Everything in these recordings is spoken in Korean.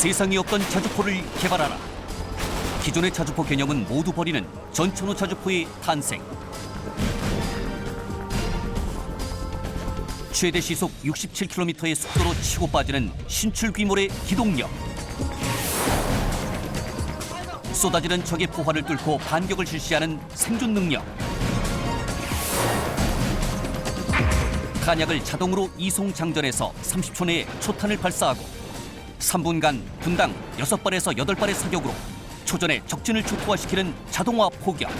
세상에 없던 자주포를 개발하라. 기존의 자주포 개념은 모두 버리는 전천후 자주포의 탄생. 최대 시속 67km의 속도로 치고 빠지는 신출 귀몰의 기동력. 쏟아지는 적의 포화를 뚫고 반격을 실시하는 생존 능력. 탄약을 자동으로 이송 장전해서 30초 내에 초탄을 발사하고 3분간 분당 6발에서 8발의 사격으로 초전에 적진을 초토화시키는 자동화 포격.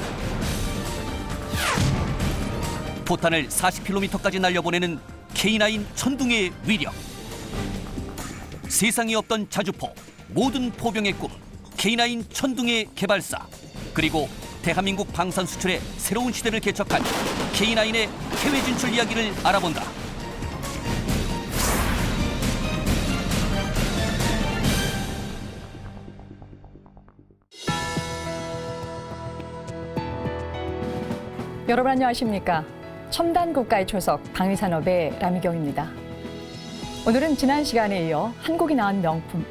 포탄을 40km까지 날려보내는 K9 천둥의 위력. 세상에 없던 자주포, 모든 포병의 꿈 K9 천둥의 개발사, 그리고 대한민국 방산 수출의 새로운 시대를 개척한 K9의 해외 진출 이야기를 알아본다. 여러분 안녕하십니까? 첨단 국가의 초석 방위산업의 라미경입니다. 오늘은 지난 시간에 이어 한국이 낳은 명품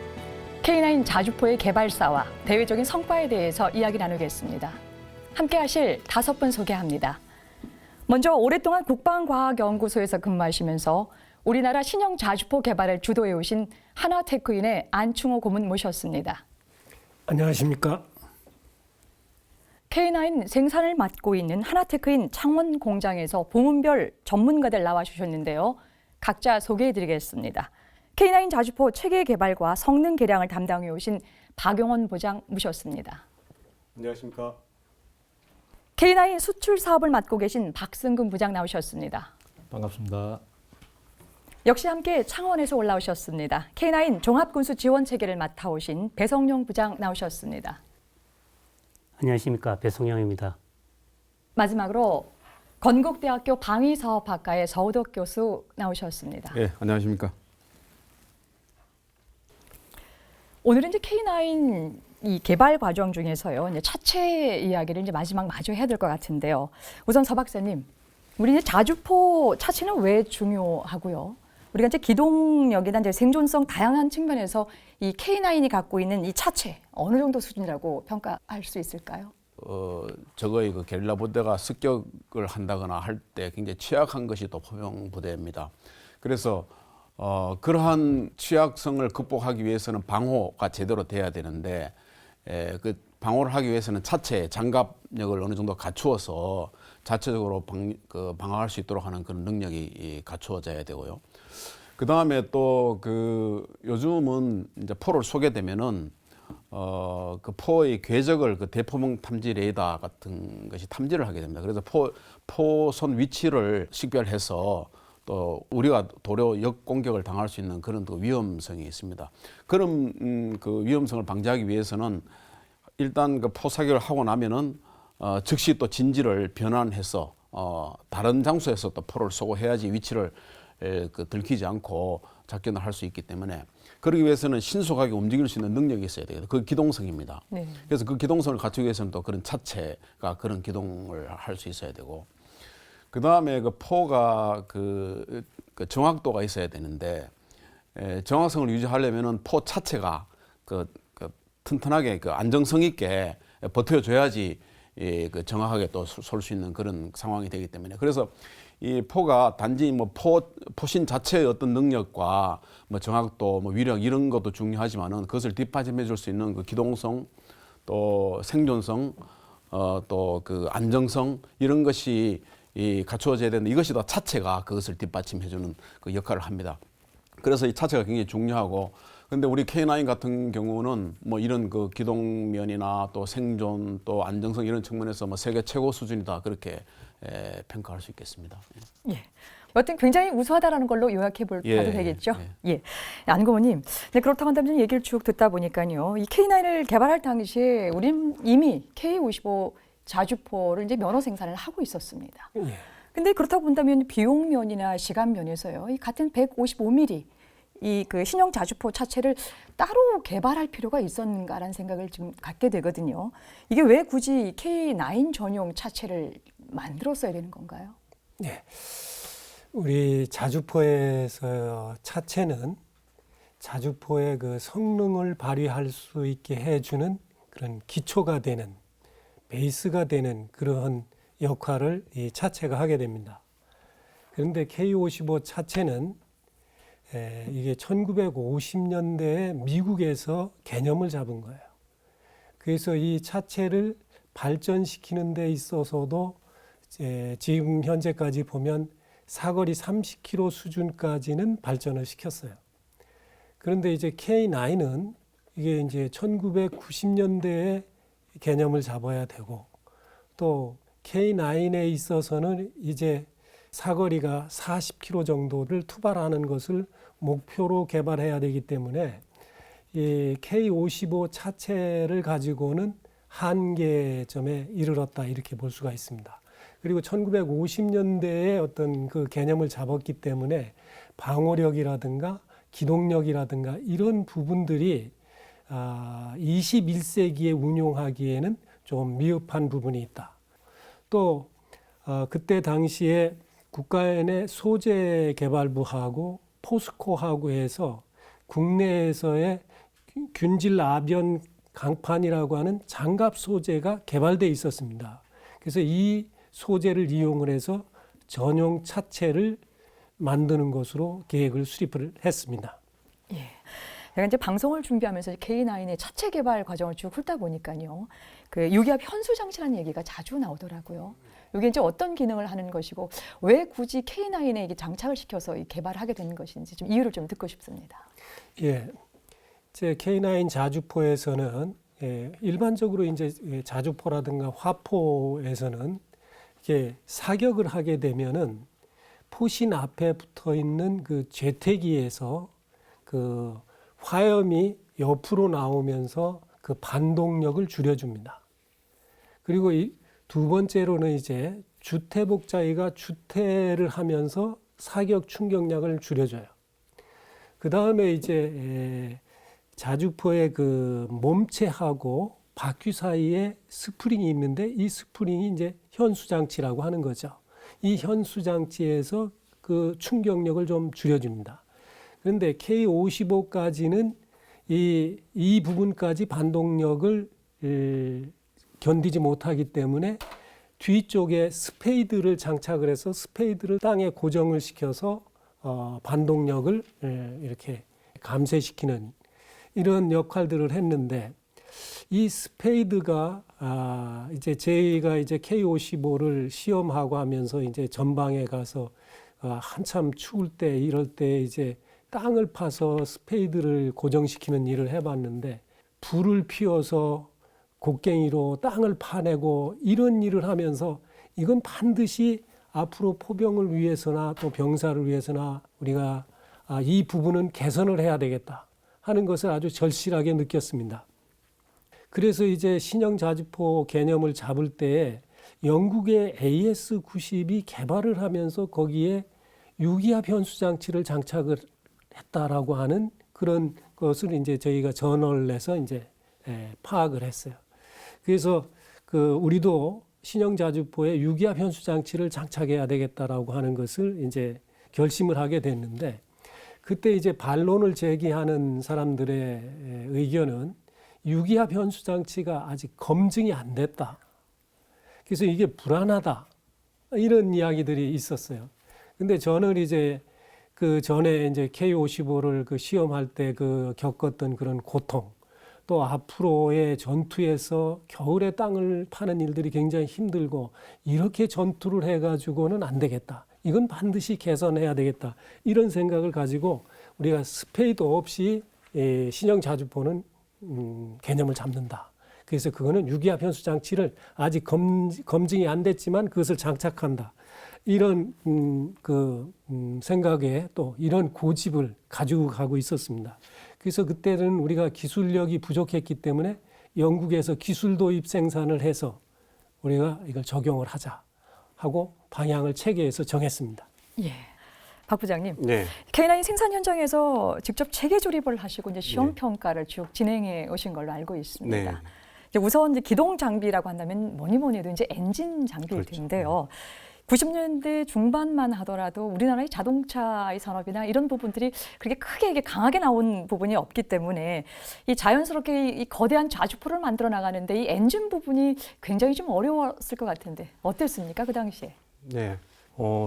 K9 자주포의 개발사와 대외적인 성과에 대해서 이야기 나누겠습니다. 함께 하실 5분 소개합니다. 먼저 오랫동안 국방과학연구소에서 근무하시면서 우리나라 신형 자주포 개발을 주도해 오신 하나테크인의 안충호 고문 모셨습니다. 안녕하십니까? K9 생산을 맡고 있는 하나테크인 창원 공장에서 부문별 전문가들 나와주셨는데요. 각자 소개해드리겠습니다. K9 자주포 체계 개발과 성능 개량을 담당해 오신 박용원 부장 모셨습니다. 안녕하십니까? K9 수출 사업을 맡고 계신 박승근 부장 나오셨습니다. 반갑습니다. 역시 함께 창원에서 올라오셨습니다. K9 종합군수 지원 체계를 맡아오신 배성용 부장 나오셨습니다. 안녕하십니까, 배송영입니다. 마지막으로 건국대학교 방위사업학과의 서우덕 교수 나오셨습니다. 네, 안녕하십니까. 오늘은 이제 K9 이 개발 과정 중에서요, 이제 차체 이야기를 이제 마지막 마저 해야 될 것 같은데요. 우선 서 박사님, 우리 이제 자주포 차체는 왜 중요하고요? 우리가 이제 기동력이나 이제 생존성 다양한 측면에서 이 K9이 갖고 있는 이 차체 어느 정도 수준이라고 평가할 수 있을까요? 적의 그 게릴라 부대가 습격을 한다거나 할 때 굉장히 취약한 것이 또 포병 부대입니다. 그래서 그러한 취약성을 극복하기 위해서는 방호가 제대로 돼야 되는데 그 방호를 하기 위해서는 차체 장갑력을 어느 정도 갖추어서 자체적으로 방어할 수 있도록 하는 그런 능력이 갖추어져야 되고요. 그 다음에 또 그 요즘은 이제 포를 쏘게 되면은 그 포의 궤적을 그 대포봉 탐지 레이더 같은 것이 탐지를 하게 됩니다. 그래서 포선 위치를 식별해서 또 우리가 도로 역공격을 당할 수 있는 그런 그 위험성이 있습니다. 그런 그 위험성을 방지하기 위해서는 일단 그 포 사격을 하고 나면은 즉시 또 진지를 변환해서 다른 장소에서 또 포를 쏘고 해야지 위치를 들키지 않고 작전을 할 수 있기 때문에 그러기 위해서는 신속하게 움직일 수 있는 능력이 있어야 돼요. 그 기동성입니다. 네. 그래서 그 기동성을 갖추기 위해서는 또 그런 차체가 그런 기동을 할 수 있어야 되고 그 다음에 그 포가 그 정확도가 있어야 되는데 정확성을 유지하려면은 포 차체가 그 튼튼하게 그 안정성 있게 버텨줘야지 그 정확하게 또 쏠 수 있는 그런 상황이 되기 때문에 그래서 이 포가 단지 뭐 포신 자체의 어떤 능력과 뭐 정확도, 뭐 위력 이런 것도 중요하지만은 그것을 뒷받침해 줄 수 있는 그 기동성, 또 생존성, 또 그 안정성 이런 것이 갖추어져야 되는데 이것이 더 차체가 그것을 뒷받침해 주는 그 역할을 합니다. 그래서 이 차체가 굉장히 중요하고 근데 우리 K9 같은 경우는 뭐 이런 그 기동면이나 또 생존 또 안정성 이런 측면에서 뭐 세계 최고 수준이다 그렇게 평가할 수 있겠습니다. 예. 여튼 굉장히 우수하다라는 걸로 요약해 봐도 되겠죠. 예. 안고모님, 네, 그렇다고 한다면 얘기를 쭉 듣다 보니까요, 이 K9을 개발할 당시에 우린 이미 K55 자주포를 이제 면허 생산을 하고 있었습니다. 근데 그렇다고 본다면 비용면이나 시간면에서요, 이 같은 155mm 이 그 신형 자주포 차체를 따로 개발할 필요가 있었는가라는 생각을 좀 갖게 되거든요. 이게 왜 굳이 K9 전용 차체를 만들었어야 되는 건가요? 네, 우리 자주포에서 차체는 자주포의 그 성능을 발휘할 수 있게 해주는 그런 기초가 되는, 베이스가 되는 그러한 역할을 이 차체가 하게 됩니다. 그런데 K55 차체는 이게 1950년대에 미국에서 개념을 잡은 거예요. 그래서 이 차체를 발전시키는 데 있어서도 지금 현재까지 보면 사거리 30km 수준까지는 발전을 시켰어요. 그런데 이제 K9은 이게 이제 1990년대에 개념을 잡아야 되고, 또 K9에 있어서는 이제 사거리가 40km 정도를 투발하는 것을 목표로 개발해야 되기 때문에 이 K55 차체를 가지고는 한계점에 이르렀다, 이렇게 볼 수가 있습니다. 그리고 1950년대에 어떤 그 개념을 잡았기 때문에 방호력이라든가 기동력이라든가 이런 부분들이 21세기에 운용하기에는 좀 미흡한 부분이 있다. 또 그때 당시에 국가연의 소재개발부하고 포스코하고 해서 국내에서의 균질 아변 강판이라고 하는 장갑 소재가 개발되어 있었습니다. 그래서 이 소재를 이용을 해서 전용 차체를 만드는 것으로 계획을 수립을 했습니다. 예. 제가 이제 방송을 준비하면서 K9의 차체 개발 과정을 쭉 훑다 보니까요, 그 유기압 현수 장치라는 얘기가 자주 나오더라고요. 이게 이제 어떤 기능을 하는 것이고 왜 굳이 K9에 이게 장착을 시켜서 개발하게 되는 것인지 좀 이유를 좀 듣고 싶습니다. 예, 제 K9 자주포에서는 일반적으로 이제 자주포라든가 화포에서는 이렇게 사격을 하게 되면은 포신 앞에 붙어 있는 그 제태기에서 그 화염이 옆으로 나오면서 그 반동력을 줄여줍니다. 그리고 두 번째로는 이제 주퇴복자위가 주퇴를 하면서 사격 충격량을 줄여줘요. 그 다음에 이제 자주포의 그 몸체하고 바퀴 사이에 스프링이 있는데 이 스프링이 이제 현수장치라고 하는 거죠. 이 현수장치에서 그 충격력을 좀 줄여줍니다. 그런데 K55까지는 이 부분까지 반동력을 견디지 못하기 때문에 뒤쪽에 스페이드를 장착을 해서 스페이드를 땅에 고정을 시켜서 반동력을 이렇게 감쇄시키는 이런 역할들을 했는데, 이 스페이드가 이제 저희가 이제 K55를 시험하고 하면서 이제 전방에 가서 한참 추울 때 이럴 때 이제 땅을 파서 스페이드를 고정시키는 일을 해봤는데, 불을 피워서 곡괭이로 땅을 파내고 이런 일을 하면서 이건 반드시 앞으로 포병을 위해서나 또 병사를 위해서나 우리가 이 부분은 개선을 해야 되겠다 하는 것을 아주 절실하게 느꼈습니다. 그래서 이제 신형 자주포 개념을 잡을 때에 영국의 AS-90이 개발을 하면서 거기에 유기압 현수장치를 장착을 했다라고 하는 그런 것을 이제 저희가 저널에서 이제 파악을 했어요. 그래서 우리도 신형 자주포에 유기압 현수장치를 장착해야 되겠다라고 하는 것을 이제 결심을 하게 됐는데, 그때 이제 반론을 제기하는 사람들의 의견은 유기압 현수장치가 아직 검증이 안 됐다. 그래서 이게 불안하다. 이런 이야기들이 있었어요. 근데 저는 이제 그 전에 이제 K55를 그 시험할 때 그 겪었던 그런 고통, 또 앞으로의 전투에서 겨울에 땅을 파는 일들이 굉장히 힘들고 이렇게 전투를 해가지고는 안 되겠다. 이건 반드시 개선해야 되겠다. 이런 생각을 가지고 우리가 스페이드 없이 신형 자주포는 개념을 잡는다. 그래서 그거는 유기압 현수 장치를 아직 검증이 안 됐지만 그것을 장착한다. 이런 생각에 또 이런 고집을 가지고 가고 있었습니다. 그래서 그때는 우리가 기술력이 부족했기 때문에 영국에서 기술 도입 생산을 해서 우리가 이걸 적용을 하자 하고 방향을 체계에서 정했습니다. 예. 박 부장님, 네. K9 생산 현장에서 직접 체계 조립을 하시고 이제 시험 평가를 쭉 진행해 오신 걸로 알고 있습니다. 네. 이제 우선 이제 기동 장비라고 한다면 뭐니 해도 이제 엔진 장비일 그렇죠. 텐데요. 90년대 중반만 하더라도 우리나라의 자동차의 산업이나 이런 부분들이 그렇게 크게 이게 강하게 나온 부분이 없기 때문에 이 자연스럽게 이 거대한 자주포를 만들어 나가는데 이 엔진 부분이 굉장히 좀 어려웠을 것 같은데 어땠습니까? 그 당시에? 네.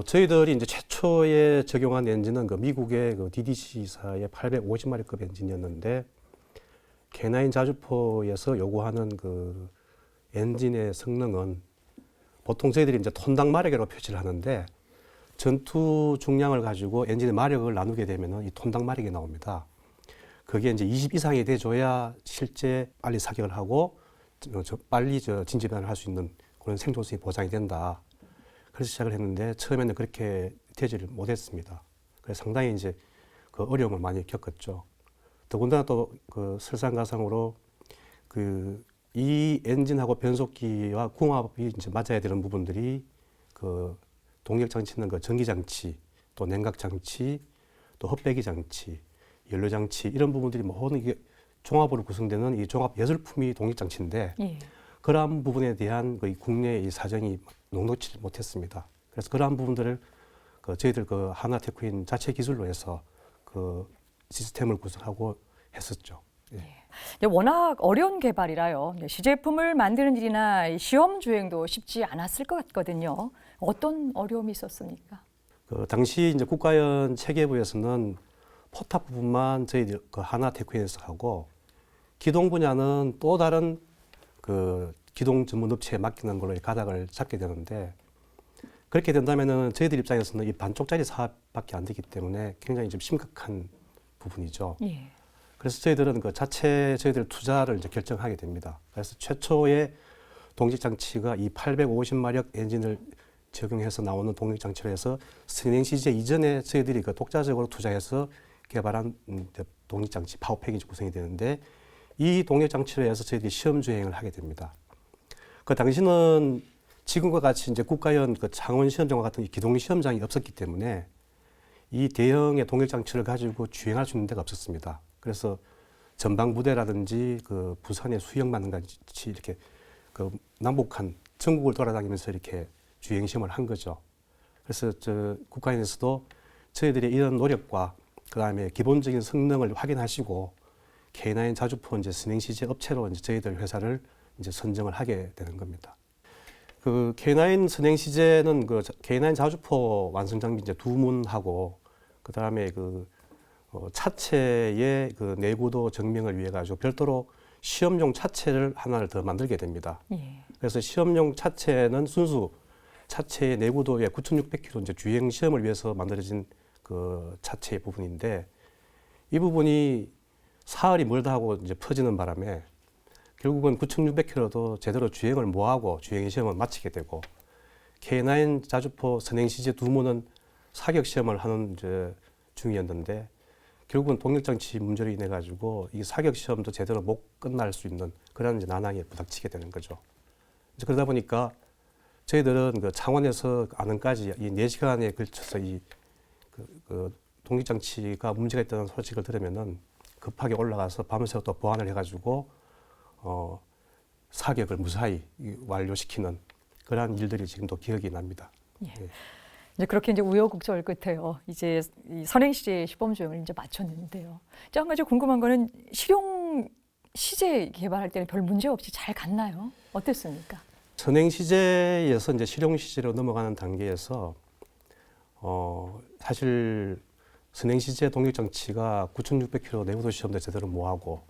저희들이 이제 최초에 적용한 엔진은 그 미국의 그 DDC사의 850마리급 엔진이었는데 K9 자주포에서 요구하는 그 엔진의 성능은 보통 저희들이 이제 톤당 마력으로 표시를 하는데 전투 중량을 가지고 엔진의 마력을 나누게 되면은 이 톤당 마력이 나옵니다. 그게 이제 20 이상이 돼줘야 실제 빨리 사격을 하고 빨리 진지변을 할 수 있는 그런 생존성이 보장이 된다. 그래서 시작을 했는데 처음에는 그렇게 되지를 못했습니다. 그래서 상당히 이제 그 어려움을 많이 겪었죠. 더군다나 또 그 설상가상으로 그 이 엔진하고 변속기와 궁합이 이제 맞아야 되는 부분들이 그 동력 장치는 그 전기 장치, 또 냉각 장치, 또 헛배기 장치, 연료 장치 이런 부분들이 모든 이게 종합으로 구성되는 이 종합 예술품이 동력 장치인데 예. 그러한 부분에 대한 그 국내의 이 사정이 녹록지 못했습니다. 그래서 그러한 부분들을 그 저희들 그 하나테크인 자체 기술로 해서 그 시스템을 구성하고 했었죠. 예. 워낙 어려운 개발이라요. 시제품을 만드는 일이나 이 시험 주행도 쉽지 않았을 것 같거든요. 어떤 어려움이 있었습니까? 그 당시 이제 국가연 체계부에서는 포탑 부분만 저희들 그 하나테크인에서 하고 기동 분야는 또 다른 그 기동 전문 업체에 맡기는 걸로 가닥을 잡게 되는데 그렇게 된다면은 저희들 입장에서는 이 반쪽짜리 사업밖에 안 되기 때문에 굉장히 좀 심각한 부분이죠. 예. 그래서 저희들은 그 자체 저희들 투자를 이제 결정하게 됩니다. 그래서 최초의 동력 장치가 이 850마력 엔진을 적용해서 나오는 동력 장치로 해서 선행 시제 이전에 저희들이 그 독자적으로 투자해서 개발한 동력 장치 파워팩이 구성이 되는데 이 동력 장치로 해서 저희들이 시험 주행을 하게 됩니다. 그 당시는 지금과 같이 이제 국가연 그 창원 시험장과 같은 이 기동 시험장이 없었기 때문에 이 대형의 동력 장치를 가지고 주행할 수 있는 데가 없었습니다. 그래서 전방 부대라든지 그 부산의 수영만 같이 이렇게 그 남북한 전국을 돌아다니면서 이렇게 주행 시험을 한 거죠. 그래서 저 국가연에서도 저희들의 이런 노력과 그 다음에 기본적인 성능을 확인하시고 K9 자주포 이제 선행 시제 업체로 이제 저희들 회사를 이제 선정을 하게 되는 겁니다. 그 K9 선행 시제는 그 K9 자주포 완성 장비 이제 두 문하고 그 다음에 그 차체의 그 내구도 증명을 위해 가지고 별도로 시험용 차체를 하나를 더 만들게 됩니다. 예. 그래서 시험용 차체는 순수 차체의 내구도의 9,600km 이제 주행 시험을 위해서 만들어진 그 차체의 부분인데 이 부분이 사흘이 멀다 하고 이제 퍼지는 바람에 결국은 9,600km도 제대로 주행을 못하고 주행 시험을 마치게 되고 K9 자주포 선행 시제 두 문은 사격 시험을 하는 이제 중이었는데 결국은 동력 장치 문제로 인해 가지고 이 사격 시험도 제대로 못 끝날 수 있는 그런 이제 난항에 부닥치게 되는 거죠. 이제 그러다 보니까 저희들은 그 창원에서 안흥까지 이 4시간에 걸쳐서 이 그 동력 장치가 문제가 있다는 소식을 들으면은 급하게 올라가서 밤새 또 보완을 해가지고 사격을 무사히 완료시키는 그러한 일들이 지금도 기억이 납니다. 예. 예. 이제 그렇게 이제 우여곡절 끝에요. 이제 이 선행 시제 시범 주행을 이제 마쳤는데요. 한 가지 궁금한 거는 실용 시제 개발할 때는 별 문제 없이 잘 갔나요? 어땠습니까? 선행 시제에서 이제 실용 시제로 넘어가는 단계에서 사실 선행 시제 동력 장치가 9,600km 내구도 시험도 제대로 못 하고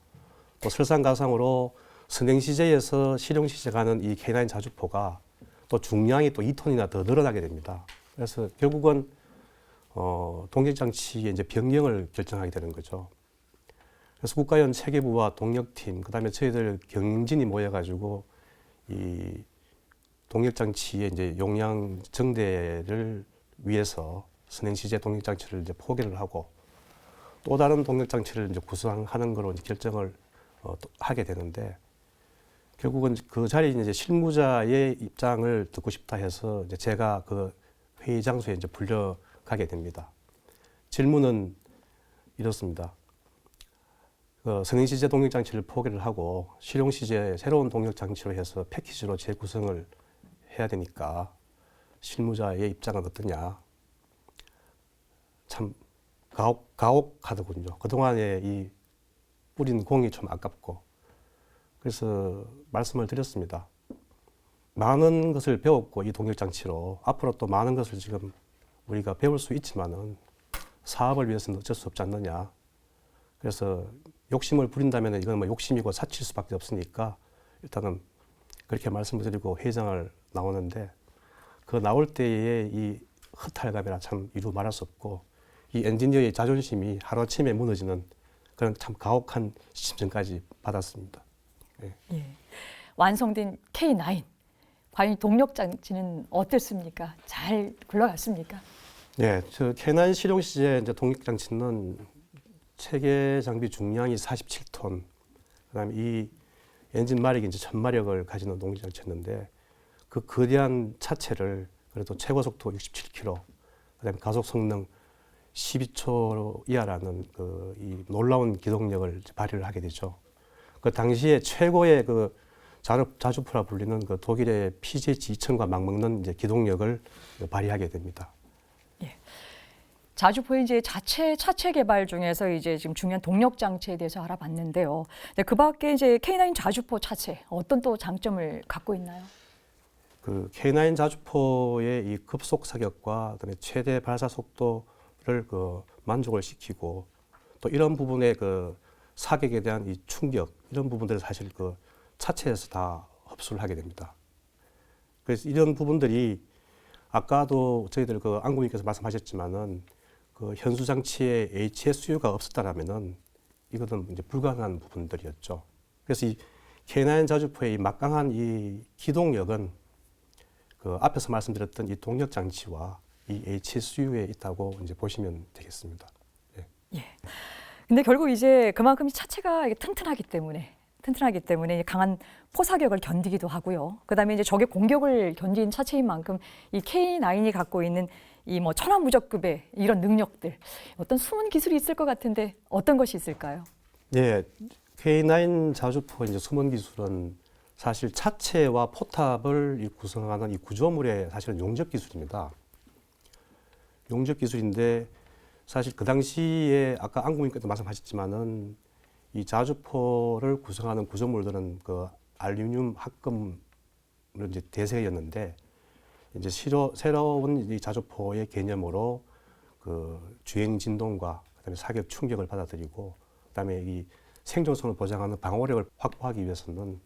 또 설상가상으로 선행 시제에서 실용 시제 가는 이 K9 자주포가 또 중량이 또 2톤이나 더 늘어나게 됩니다. 그래서 결국은 동력 장치의 이제 변경을 결정하게 되는 거죠. 그래서 국가연 체계부와 동력팀, 그다음에 저희들 경진이 모여가지고 이 동력 장치의 이제 용량 증대를 위해서 선행 시제 동력 장치를 이제 포기를 하고 또 다른 동력 장치를 이제 구성하는 거로 이제 결정을 하게 되는데 결국은 그 자리에 이제 실무자의 입장을 듣고 싶다 해서 이제 제가 그 회의 장소에 이제 불려가게 됩니다. 질문은 이렇습니다. 선행 시제 동력 장치를 포기를 하고 실용 시제 새로운 동력 장치로 해서 패키지로 재구성을 해야 되니까 실무자의 입장은 어떠냐. 참 가혹하더군요. 그동안에 이 뿌린 공이 좀 아깝고 그래서 말씀을 드렸습니다. 많은 것을 배웠고 이 동력장치로 앞으로 또 많은 것을 지금 우리가 배울 수 있지만은 사업을 위해서는 어쩔 수 없지 않느냐. 그래서 욕심을 부린다면 이건 뭐 욕심이고 사칠 수밖에 없으니까 일단은 그렇게 말씀을 드리고 회장을 나오는데 그 나올 때의 이 허탈감이라 참 이루 말할 수 없고 이 엔지니어의 자존심이 하루아침에 무너지는 그런 참 가혹한 심정까지 받았습니다. 예. 완성된 K9 과연 이 동력 장치는 어땠습니까? 잘 굴러갔습니까? 네, 저 K9 실용 시제 이제 동력 장치는 체계 장비 중량이 47톤, 그다음에 이 엔진 마력이 이제 1000마력을 가지는 동력 장치였는데 그 거대한 차체를 그래도 최고 속도 67km, 그다음에 가속 성능 12초 이하라는 그 이 놀라운 기동력을 발휘를 하게 되죠. 그 당시에 최고의 그 자주포라 불리는 그 독일의 PGH 2000과 맞먹는 이제 기동력을 발휘하게 됩니다. 자주포의 이제 차체 개발 중에서 이제 지금 중요한 동력 장치에 대해서 알아봤는데요. 네, 그 밖에 이제 K9 자주포 차체 어떤 또 장점을 갖고 있나요? 그 K9 자주포의 이 급속 사격과 그다음에 최대 발사 속도를 그 만족을 시키고 또 이런 부분의 그 사격에 대한 이 충격 이런 부분들을 사실 그 차체에서 다 흡수를 하게 됩니다. 그래서 이런 부분들이 아까도 저희들 그 안구님께서 말씀하셨지만은 그 현수 장치에 HSU가 없었다라면은 이것은 이제 불가능한 부분들이었죠. 그래서 이 K9 자주포의 이 막강한 이 기동력은 그 앞에서 말씀드렸던 이 동력 장치와 이 HSU에 있다고 이제 보시면 되겠습니다. 예. 근데 결국 이제 그만큼 차체가 튼튼하기 때문에 강한 포사격을 견디기도 하고요. 그다음에 이제 적의 공격을 견딘 차체인 만큼 이 K9이 갖고 있는 이 뭐 천하무적급의 이런 능력들 어떤 숨은 기술이 있을 것 같은데 어떤 것이 있을까요? 네, K9 자주포 이제 숨은 기술은 사실 차체와 포탑을 이 구성하는 이 구조물의 사실은 용접 기술입니다. 용접 기술인데 사실 그 당시에 아까 안국님께서 말씀하셨지만은 이 자주포를 구성하는 구조물들은 그 알루미늄 합금을 이제 대세였는데 이제 새로운 이 자주포의 개념으로 그 주행 진동과 그다음에 사격 충격을 받아들이고 그다음에 이 생존성을 보장하는 방어력을 확보하기 위해서는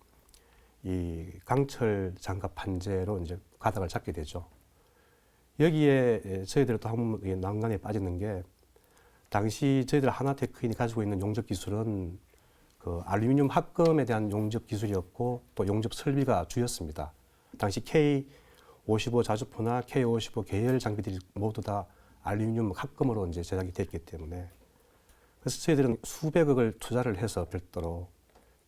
이 강철 장갑 판재로 이제 가닥을 잡게 되죠. 여기에 저희들이 또 한 번 난관에 빠지는 게 당시 저희들 하나테크인이 가지고 있는 용접 기술은 그 알루미늄 합금에 대한 용접 기술이었고 또 용접 설비가 주였습니다. 당시 K55 자주포나 K55 계열 장비들이 모두 다 알루미늄 합금으로 이제 제작이 됐기 때문에 그래서 저희들은 수백억을 투자를 해서 별도로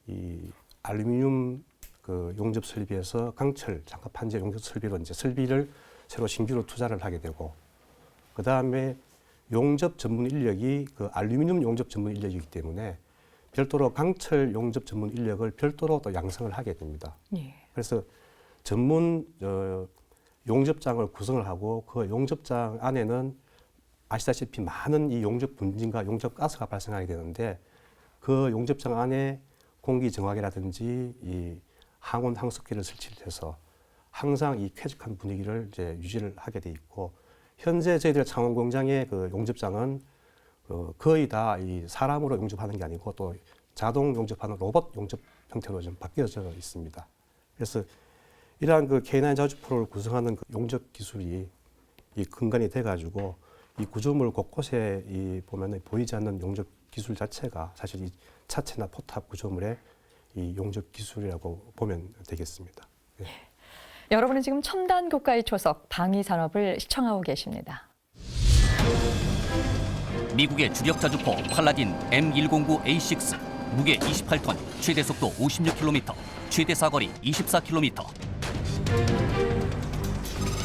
이 알루미늄 그 용접 설비에서 강철 장갑 판재 용접 설비로 이제 설비를 새로 신규로 투자를 하게 되고 그 다음에 용접 전문 인력이 그 알루미늄 용접 전문 인력이기 때문에 별도로 강철 용접 전문 인력을 별도로 또 양성을 하게 됩니다. 예. 그래서 전문 용접장을 구성을 하고 그 용접장 안에는 아시다시피 많은 이 용접 분진과 용접 가스가 발생하게 되는데 그 용접장 안에 공기 정화기라든지 이 항온 항습기를 설치를 해서 항상 이 쾌적한 분위기를 이제 유지를 하게 돼 있고 현재 저희들 창원 공장의 그 용접장은 거의 다 이 사람으로 용접하는 게 아니고 또 자동 용접하는 로봇 용접 형태로 좀 바뀌어져 있습니다. 그래서 이러한 그 K9 자주포를 구성하는 그 용접 기술이 이 근간이 돼가지고 이 구조물 곳곳에 이 보면은 보이지 않는 용접 기술 자체가 사실 이 차체나 포탑 구조물의 이 용접 기술이라고 보면 되겠습니다. 네. 여러분은 지금 첨단 국가의 초석 방위 산업을 시청하고 계십니다. 미국의 주력 자주포 팔라딘 M109A6 무게 28톤, 최대 속도 56km, 최대 사거리 24km.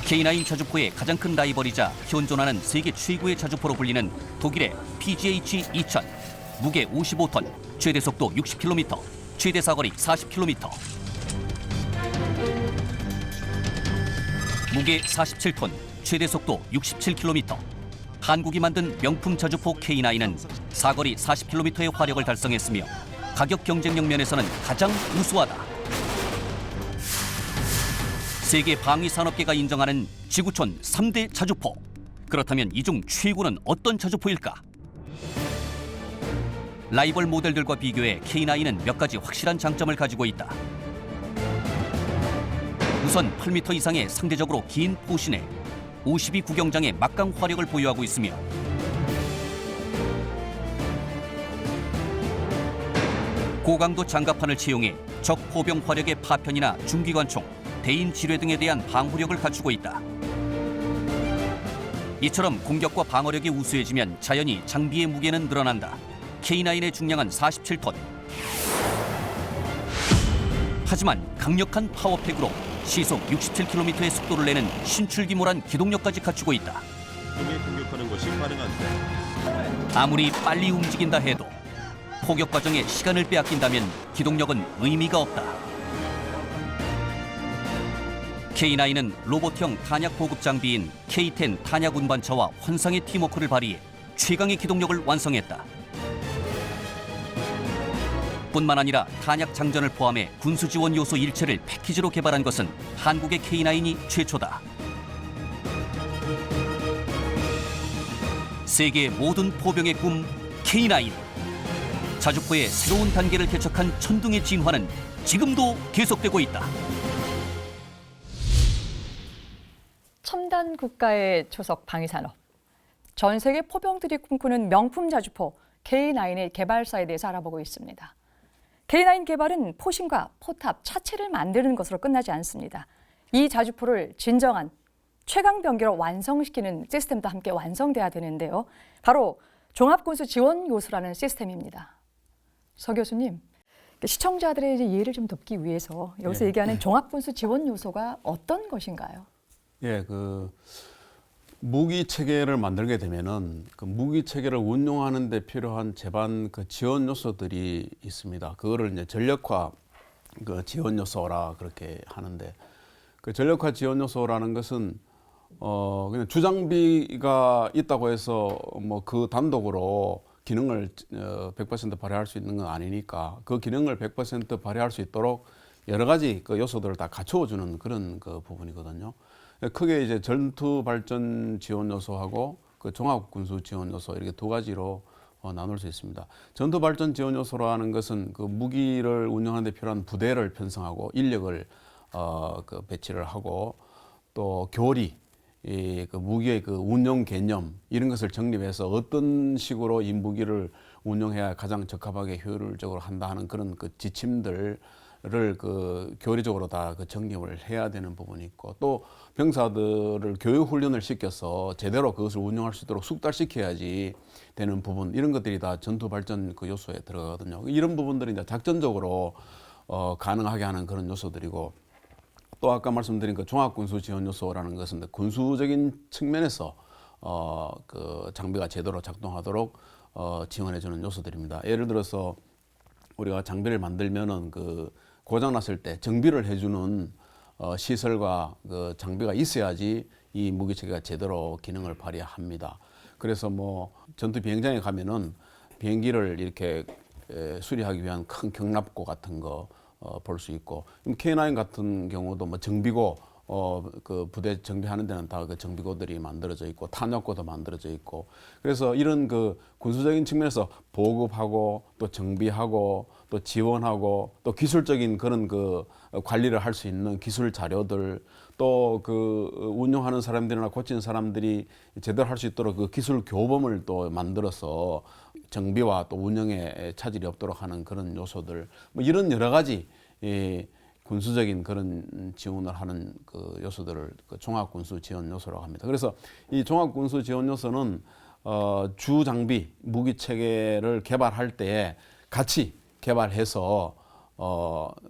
K9 자주포의 가장 큰 라이벌이자 현존하는 세계 최고의 자주포로 불리는 독일의 PGH 2000 무게 55톤, 최대 속도 60km, 최대 사거리 40km. 무게 47톤, 최대 속도 67km. 한국이 만든 명품 자주포 K9은 사거리 40km의 화력을 달성했으며 가격 경쟁력 면에서는 가장 우수하다. 세계 방위 산업계가 인정하는 지구촌 3대 자주포. 그렇다면 이 중 최고는 어떤 자주포일까? 라이벌 모델들과 비교해 K9은 몇 가지 확실한 장점을 가지고 있다. 우선 8m 이상의 상대적으로 긴 포신에 52 구경장의 막강 화력을 보유하고 있으며 고강도 장갑판을 채용해 적 포병 화력의 파편이나 중기관총, 대인 지뢰 등에 대한 방호력을 갖추고 있다. 이처럼 공격과 방어력이 우수해지면 자연히 장비의 무게는 늘어난다. K9의 중량은 47톤. 하지만 강력한 파워팩으로 시속 67km의 속도를 내는 신출귀몰한 기동력까지 갖추고 있다. 공에 공격하는 것이 가능한데 아무리 빨리 움직인다 해도 포격 과정에 시간을 빼앗긴다면 기동력은 의미가 없다. K9은 로봇형 탄약 보급 장비인 K10 탄약 운반차와 환상의 팀워크를 발휘해 최강의 기동력을 완성했다. 뿐만 아니라 탄약 장전을 포함해 군수 지원 요소 일체를 패키지로 개발한 것은 한국의 K9이 최초다. 세계 모든 포병의 꿈 K9. 자주포의 새로운 단계를 개척한 천둥의 진화는 지금도 계속되고 있다. 첨단 국가의 초석 방위산업. 전 세계 포병들이 꿈꾸는 명품 자주포 K9의 개발사에 대해서 알아보고 있습니다. K9 개발은 포신과 포탑, 차체를 만드는 것으로 끝나지 않습니다. 이 자주포를 진정한 최강 병기로 완성시키는 시스템도 함께 완성돼야 되는데요. 바로 종합군수 지원 요소라는 시스템입니다. 서 교수님, 시청자들의 이제 이해를 좀 돕기 위해서 여기서 얘기하는 종합군수 지원 요소가 어떤 것인가요? 예, 그 무기 체계를 만들게 되면은 그 무기 체계를 운용하는 데 필요한 제반 그 지원 요소들이 있습니다. 그거를 이제 전력화 그 지원 요소라 그렇게 하는데, 그 전력화 지원 요소라는 것은 그냥 주장비가 있다고 해서 뭐 그 단독으로 기능을 100% 발휘할 수 있는 건 아니니까 그 기능을 100% 발휘할 수 있도록 여러 가지 그 요소들을 다 갖춰주는 그런 그 부분이거든요. 크게 이제 전투 발전 지원 요소하고 그 종합 군수 지원 요소 이렇게 두 가지로 나눌 수 있습니다. 전투 발전 지원 요소라는 것은 그 무기를 운영하는 데 필요한 부대를 편성하고 인력을 그 배치를 하고 또 교리 그 무기의 그 운용 개념 이런 것을 정립해서 어떤 식으로 이 무기를 운용해야 가장 적합하게 효율적으로 한다 하는 그런 그 지침들을 그 교리적으로 다 그 정립을 해야 되는 부분이 있고, 또 병사들을 교육 훈련을 시켜서 제대로 그것을 운영할 수 있도록 숙달시켜야지 되는 부분, 이런 것들이 다 전투 발전 그 요소에 들어가거든요. 이런 부분들이 이제 작전적으로 가능하게 하는 그런 요소들이고, 또 아까 말씀드린 그 종합군수 지원 요소라는 것은 군수적인 측면에서 그 장비가 제대로 작동하도록 지원해주는 요소들입니다. 예를 들어서 우리가 장비를 만들면은 그 고장 났을 때 정비를 해주는 시설과 그 장비가 있어야지 이 무기 체계가 제대로 기능을 발휘합니다. 그래서 뭐 전투 비행장에 가면은 비행기를 이렇게 수리하기 위한 큰 경납고 같은 거 볼 수 있고, K9 같은 경우도 뭐 정비고 그 부대 정비하는 데는 다 그 정비고들이 만들어져 있고 탄약고도 만들어져 있고, 그래서 이런 그 군수적인 측면에서 보급하고 또 정비하고 또 지원하고 또 기술적인 그런 그 관리를 할 수 있는 기술 자료들, 또 그 운영하는 사람들이나 고치는 사람들이 제대로 할 수 있도록 그 기술 교범을 또 만들어서 정비와 또 운영에 차질이 없도록 하는 그런 요소들, 뭐 이런 여러 가지 군수적인 그런 지원을 하는 그 요소들을 그 종합군수 지원 요소라고 합니다. 그래서 이 종합군수 지원 요소는 주 장비 무기 체계를 개발할 때 같이 개발해서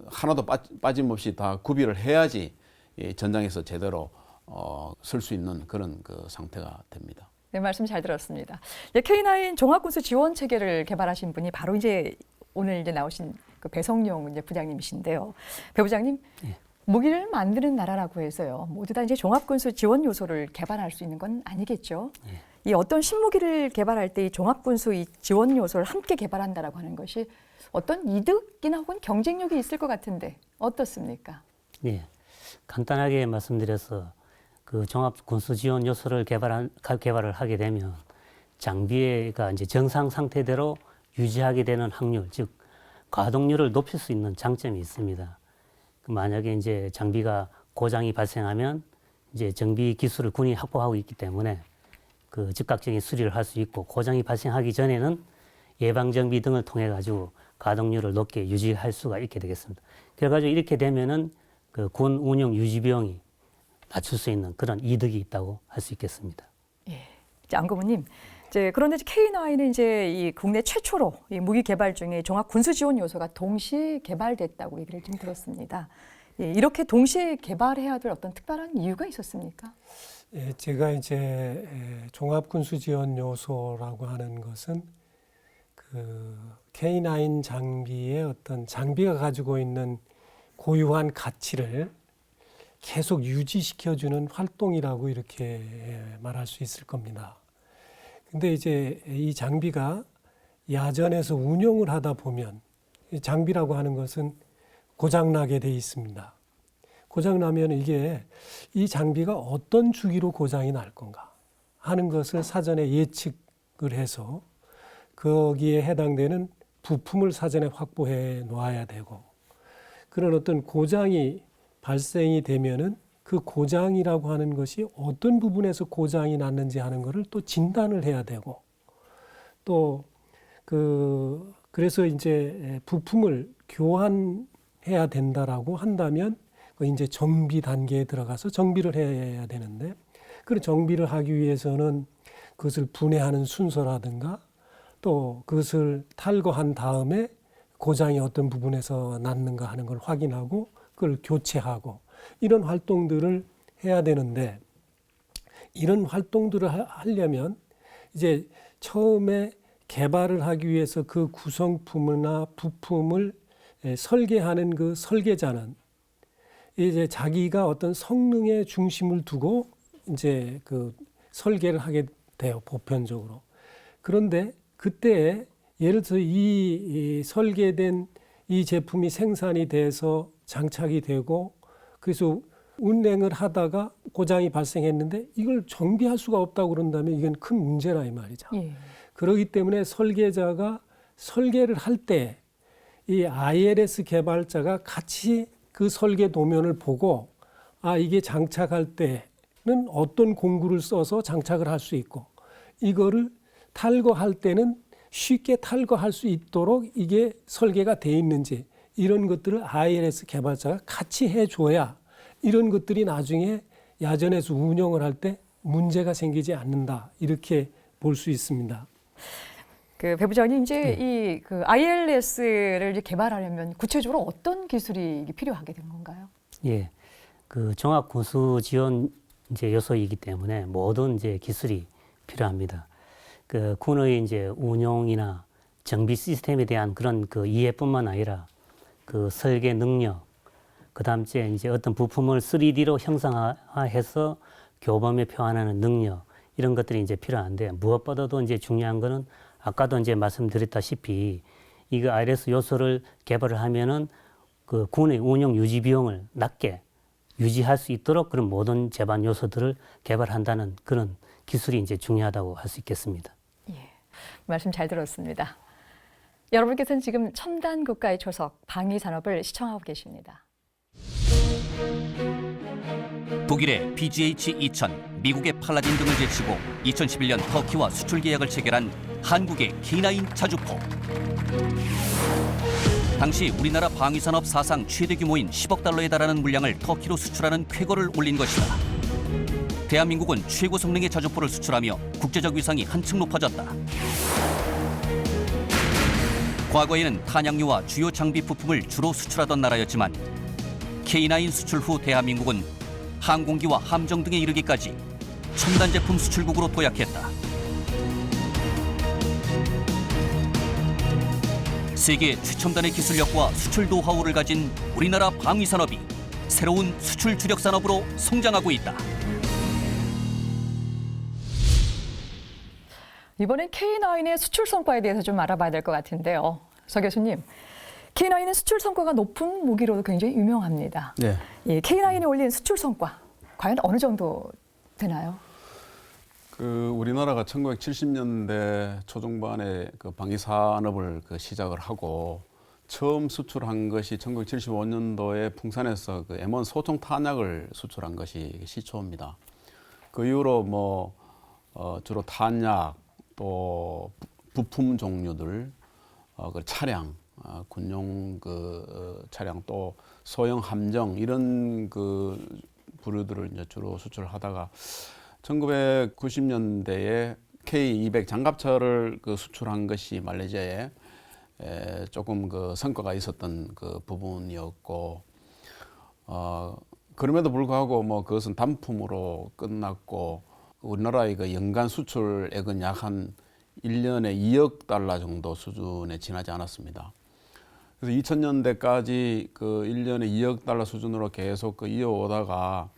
하나도 빠짐없이 다 구비를 해야지 전장에서 제대로 쓸 수 있는 그런 그 상태가 됩니다. 네, 말씀 잘 들었습니다. K9 종합군수 지원 체계를 개발하신 분이 바로 이제 오늘 이제 나오신 그 배성용 이제 부장님이신데요. 배 부장님, 무기를 만드는 나라라고 해서요. 모두 다 이제 종합군수 지원 요소를 개발할 수 있는 건 아니겠죠. 이 어떤 신무기를 개발할 때 이 종합군수 이 지원 요소를 함께 개발한다라고 하는 것이 어떤 이득이나 혹은 경쟁력이 있을 것 같은데 어떻습니까? 예, 간단하게 말씀드려서 그 종합 군수 지원 요소를 개발을 하게 되면 장비가 이제 정상 상태대로 유지하게 되는 확률, 즉 가동률을 높일 수 있는 장점이 있습니다. 만약에 이제 장비가 고장이 발생하면 이제 정비 기술을 군이 확보하고 있기 때문에 그 즉각적인 수리를 할 수 있고, 고장이 발생하기 전에는 예방 정비 등을 통해 가지고 가동률을 높게 유지할 수가 있게 되겠습니다. 그래가지고 이렇게 되면은 그 군 운영 유지 비용이 낮출 수 있는 그런 이득이 있다고 할 수 있겠습니다. 예, 안고모님. 그런데 K9은 이제 이 국내 최초로 이 무기 개발 중에 종합 군수 지원 요소가 동시에 개발됐다고 얘기를 좀 들었습니다. 예, 이렇게 동시에 개발해야 될 어떤 특별한 이유가 있었습니까? 예, 제가 이제 종합 군수 지원 요소라고 하는 것은 그 K9 장비의 어떤 장비가 가지고 있는 고유한 가치를 계속 유지시켜주는 활동이라고 이렇게 말할 수 있을 겁니다. 근데 이제 이 장비가 야전에서 운용을 하다 보면 장비라고 하는 것은 고장나게 돼 있습니다. 고장나면 이게 이 장비가 어떤 주기로 고장이 날 건가 하는 것을 사전에 예측을 해서 거기에 해당되는 부품을 사전에 확보해 놓아야 되고, 그런 어떤 고장이 발생이 되면은 그 고장이라고 하는 것이 어떤 부분에서 고장이 났는지 하는 것을 또 진단을 해야 되고, 또 그래서 이제 부품을 교환해야 된다라고 한다면 이제 정비 단계에 들어가서 정비를 해야 되는데, 그런 정비를 하기 위해서는 그것을 분해하는 순서라든가 또 그것을 탈거한 다음에 고장이 어떤 부분에서 났는가 하는 걸 확인하고 그걸 교체하고 이런 활동들을 해야 되는데, 이런 활동들을 하려면 이제 처음에 개발을 하기 위해서 그 구성품이나 부품을 설계하는 그 설계자는 이제 자기가 어떤 성능에 중심을 두고 이제 그 설계를 하게 돼요, 보편적으로. 그런데 그때 예를 들어 이 설계된 이 제품이 생산이 돼서 장착이 되고 그래서 운행을 하다가 고장이 발생했는데 이걸 정비할 수가 없다고 그런다면 이건 큰 문제라 이 말이죠. 예. 그렇기 때문에 설계자가 설계를 할 때 이 ILS 개발자가 같이 그 설계 도면을 보고 이게 장착할 때는 어떤 공구를 써서 장착을 할 수 있고 이거를 탈거할 때는 쉽게 탈거할 수 있도록 이게 설계가 돼 있는지 이런 것들을 ILS 개발자가 같이 해줘야 이런 것들이 나중에 야전에서 운영을 할 때 문제가 생기지 않는다, 이렇게 볼 수 있습니다. 배 부장님, 이제 이 ILS를 이제 개발하려면 구체적으로 어떤 기술이 필요하게 된 건가요? 예, 그 종합 군수 지원 이제 요소이기 때문에 모든 이제 기술이 필요합니다. 그 군의 이제 운용이나 정비 시스템에 대한 그런 그 이해뿐만 아니라 그 설계 능력, 그다음에 이제 어떤 부품을 3D로 형상화해서 교범에 표현하는 능력, 이런 것들이 이제 필요한데, 무엇보다도 이제 중요한 거는 아까도 이제 말씀드렸다시피 이거 ILS 요소를 개발을 하면은 그 군의 운영 유지 비용을 낮게 유지할 수 있도록 그런 모든 제반 요소들을 개발한다는 그런 기술이 이제 중요하다고 할 수 있겠습니다. 예, 말씀 잘 들었습니다. 여러분께서는 지금 첨단 국가의 초석 방위 산업을 시청하고 계십니다. 독일의 BGH-2000, 미국의 팔라딘 등을 제치고 2011년 터키와 수출 계약을 체결한 한국의 K9 자주포. 당시 우리나라 방위산업 사상 최대 규모인 10억 달러에 달하는 물량을 터키로 수출하는 쾌거를 올린 것이다. 대한민국은 최고 성능의 자주포를 수출하며 국제적 위상이 한층 높아졌다. 과거에는 탄약류와 주요 장비 부품을 주로 수출하던 나라였지만 K9 수출 후 대한민국은 항공기와 함정 등에 이르기까지 첨단 제품 수출국으로 도약했다. 세계 최첨단의 기술력과 수출 노하우를 가진 우리나라 방위산업이 새로운 수출 주력 산업으로 성장하고 있다. 이번엔 K9의 수출 성과에 대해서 좀 알아봐야 될 것 같은데요. 서 교수님, K9은 수출 성과가 높은 무기로도 굉장히 유명합니다. 네. 예, K9이 올린 수출 성과 과연 어느 정도 되나요? 우리나라가 1970년대 초중반에 그 방위 산업을 시작을 하고 처음 수출한 것이 1975년도에 풍산에서 그 M1 소총 탄약을 수출한 것이 시초입니다. 그 이후로 주로 탄약 또 부품 종류들, 그 차량, 군용 차량 또 소형 함정 이런 부류들을 이제 주로 수출하다가 1990년대에 K200 장갑차를 수출한 것이 말레이시아에 조금 성과가 있었던 부분이었고, 그럼에도 불구하고 그것은 단품으로 끝났고, 우리나라의 연간 수출액은 약 한 1년에 2억 달러 정도 수준에 지나지 않았습니다. 그래서 2000년대까지 1년에 2억 달러 수준으로 계속 이어오다가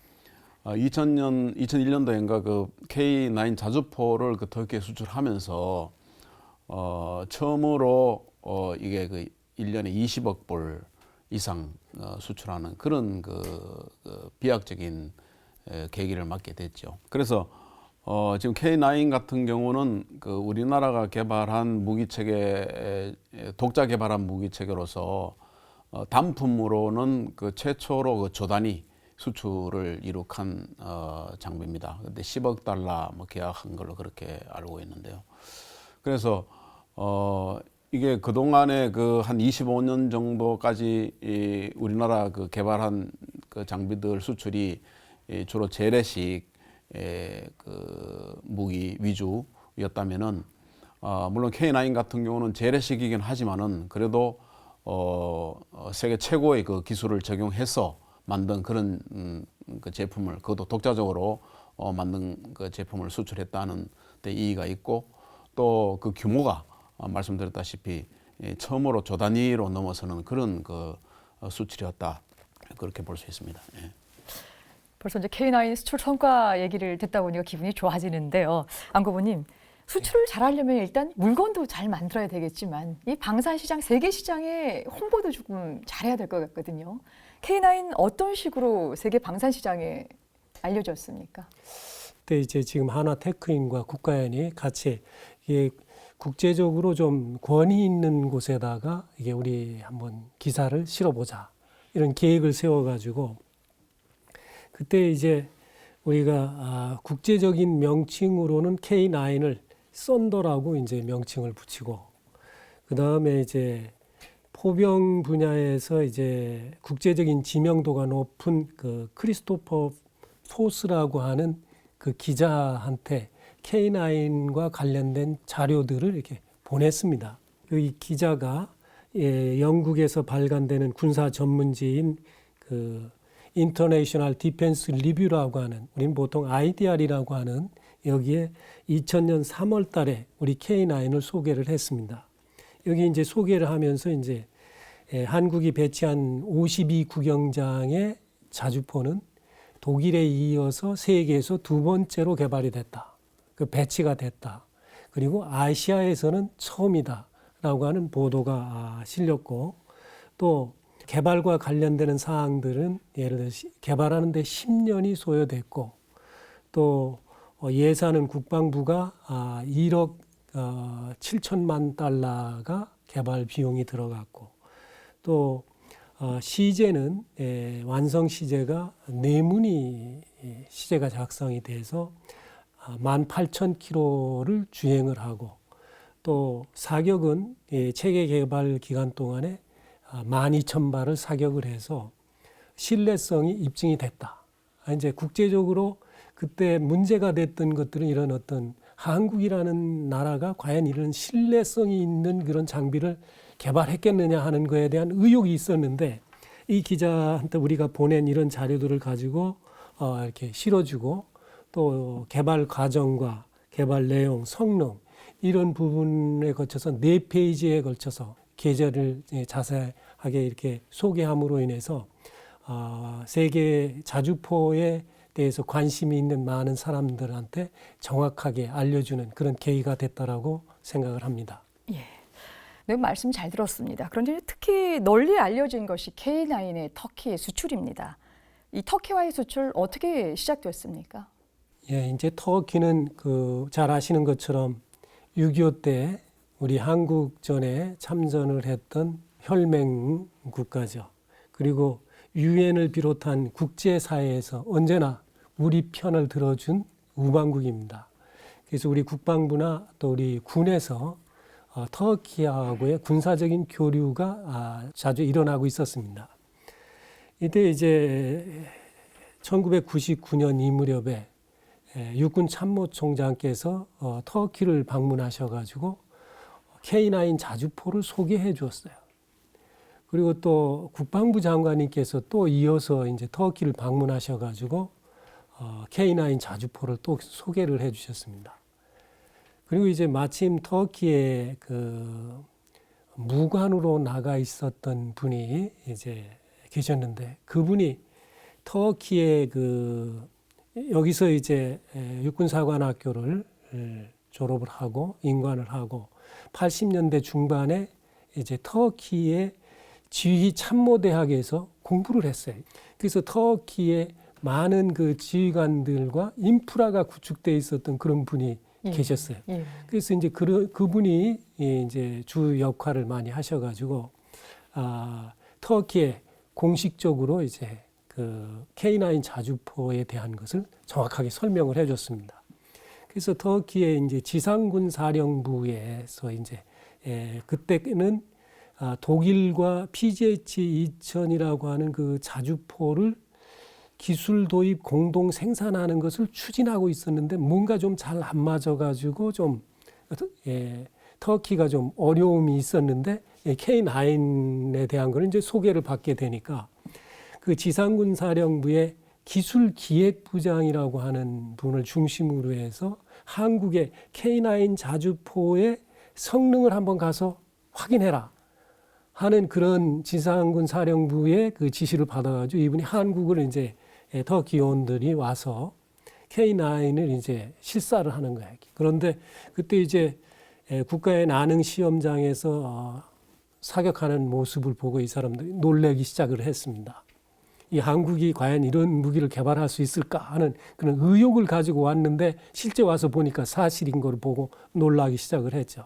2001년도인가 K9 자주포를 터키에 수출하면서 처음으로 이게 1년에 20억 불 이상 수출하는 그런 비약적인 계기를 맞게 됐죠. 그래서 지금 K9 같은 경우는 우리나라가 개발한 무기체계, 독자 개발한 무기체계로서 단품으로는 최초로 조단위 수출을 이룩한 장비입니다. 근데 10억 달러 계약한 걸로 그렇게 알고 있는데요. 그래서 이게 그동안에 한 25년 정도까지 우리나라 개발한 장비들 수출이 주로 재래식 무기 위주였다면은 물론 K9 같은 경우는 재래식이긴 하지만은 그래도 세계 최고의 기술을 적용해서 만든 그런 제품을, 그것도 독자적으로 만든 제품을 수출했다는 데 이의가 있고, 또 규모가 말씀드렸다시피 처음으로 조단위로 넘어서는 그런 수출이었다, 그렇게 볼 수 있습니다. 예. 벌써 이제 K9 수출 성과 얘기를 듣다 보니까 기분이 좋아지는데요. 안고보님, 수출을 잘하려면 일단 물건도 잘 만들어야 되겠지만 이 방산 시장, 세계 시장의 홍보도 조금 잘해야 될 것 같거든요. K9 어떤 식으로 세계 방산 시장에 알려졌습니까? 그때 이제 지금 하나테크인과 국가연이 같이 이게 국제적으로 좀 권위 있는 곳에다가 이게 우리 한번 기사를 실어보자 이런 계획을 세워가지고 그때 이제 우리가 국제적인 명칭으로는 K9을 썬더라고 이제 명칭을 붙이고 그 다음에 이제 포병 분야에서 이제 국제적인 지명도가 높은 크리스토퍼 포스라고 하는 기자한테 K9과 관련된 자료들을 이렇게 보냈습니다. 이 기자가 영국에서 발간되는 군사 전문지인 인터내셔널 디펜스 리뷰라고 하는, 우리는 보통 IDR이라고 하는, 여기에 2000년 3월 달에 우리 K9을 소개를 했습니다. 여기 이제 소개를 하면서 이제 한국이 배치한 52구경장의 자주포는 독일에 이어서 세계에서 두 번째로 개발이 됐다. 배치가 됐다. 그리고 아시아에서는 처음이다라고 하는 보도가 실렸고, 또 개발과 관련되는 사항들은 예를 들어서 개발하는 데 10년이 소요됐고, 또 예산은 국방부가 1억 7천만 달러가 개발 비용이 들어갔고, 또 시제는 완성 시제가 4문이 시제가 작성이 돼서 18,000km를 주행을 하고, 또 사격은 체계 개발 기간 동안에 12,000발을 사격을 해서 신뢰성이 입증이 됐다. 이제 국제적으로 그때 문제가 됐던 것들은 이런 어떤 한국이라는 나라가 과연 이런 신뢰성이 있는 그런 장비를 개발했겠느냐 하는 거에 대한 의혹이 있었는데, 이 기자한테 우리가 보낸 이런 자료들을 가지고 이렇게 실어주고, 또 개발 과정과 개발 내용, 성능 이런 부분에 거쳐서 4페이지에 걸쳐서 계절을 자세하게 이렇게 소개함으로 인해서 세계 자주포에 대해서 관심이 있는 많은 사람들한테 정확하게 알려주는 그런 계기가 됐다라고 생각을 합니다. 예. 네, 말씀 잘 들었습니다. 그런데 특히 널리 알려진 것이 K9의 터키 수출입니다. 이 터키와의 수출 어떻게 시작됐습니까? 예, 이제 터키는 잘 아시는 것처럼 6.25 때 우리 한국전에 참전을 했던 혈맹 국가죠. 그리고 유엔을 비롯한 국제사회에서 언제나 우리 편을 들어준 우방국입니다. 그래서 우리 국방부나 또 우리 군에서 터키하고의 군사적인 교류가 자주 일어나고 있었습니다. 이때 이제 1999년 이 무렵에 육군 참모총장께서 터키를 방문하셔가지고 K9 자주포를 소개해 주었어요. 그리고 또 국방부 장관님께서 또 이어서 이제 터키를 방문하셔가지고 K9 자주포를 또 소개를 해 주셨습니다. 그리고 이제 마침 터키에 무관으로 나가 있었던 분이 이제 계셨는데 그분이 터키의 여기서 이제 육군사관학교를 졸업을 하고 인관을 하고 80년대 중반에 이제 터키의 지휘참모대학에서 공부를 했어요. 그래서 터키에 많은 지휘관들과 인프라가 구축되어 있었던 그런 분이 계셨어요. 그래서 이제 그분이 이제 주 역할을 많이 하셔가지고 터키에 공식적으로 이제 K9 자주포에 대한 것을 정확하게 설명을 해줬습니다. 그래서 터키의 이제 지상군 사령부에서 이제 그때는 독일과 PZH-2000이라고 하는 자주포를 기술 도입 공동 생산하는 것을 추진하고 있었는데 뭔가 좀 잘 안 맞아가지고 터키가 좀 어려움이 있었는데 K9에 대한 걸 이제 소개를 받게 되니까 그 지상군 사령부의 기술기획부장이라고 하는 분을 중심으로 해서 한국의 K9 자주포의 성능을 한번 가서 확인해라 하는 그런 지상군 사령부의 지시를 받아가지고 이분이 한국을 이제 터키 요원들이 와서 K9을 이제 실사를 하는 거예요. 그런데 그때 이제 국가의 난응 시험장에서 사격하는 모습을 보고 이 사람들이 놀라기 시작을 했습니다. 이 한국이 과연 이런 무기를 개발할 수 있을까 하는 그런 의욕을 가지고 왔는데 실제 와서 보니까 사실인 걸 보고 놀라기 시작을 했죠.